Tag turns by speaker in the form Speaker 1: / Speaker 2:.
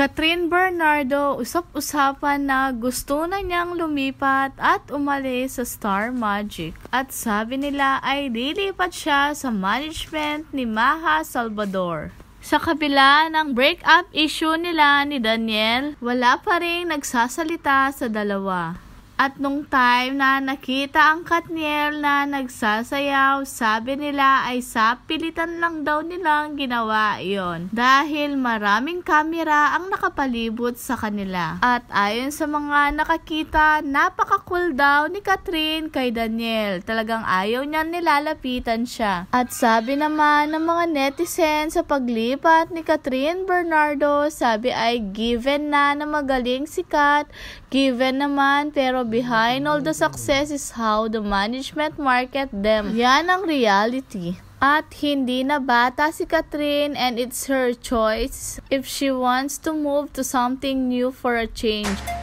Speaker 1: Catherine Bernardo, usap-usapan na gusto na niyang lumipat at umalis sa Star Magic. At sabi nila ay lilipat siya sa management ni Maja Salvador. Sa kabila ng breakup issue nila ni Daniel, wala pa rin nagsasalita sa dalawa. At nung time na nakita ang Katniel na nagsasayaw, sabi nila ay sa pilitan lang daw nilang ginawa iyon. Dahil maraming kamera ang nakapalibot sa kanila. At ayon sa mga nakakita, napaka-cool daw ni Catherine kay Daniel. Talagang ayaw niya nilalapitan siya. At sabi naman ng mga netizens sa paglipat ni Catherine Bernardo, sabi ay given na magaling si Kat, given naman pero behind all the success is how the management market them. Yan ang reality. At hindi na bata si Catherine and it's her choice if she wants to move to something new for a change.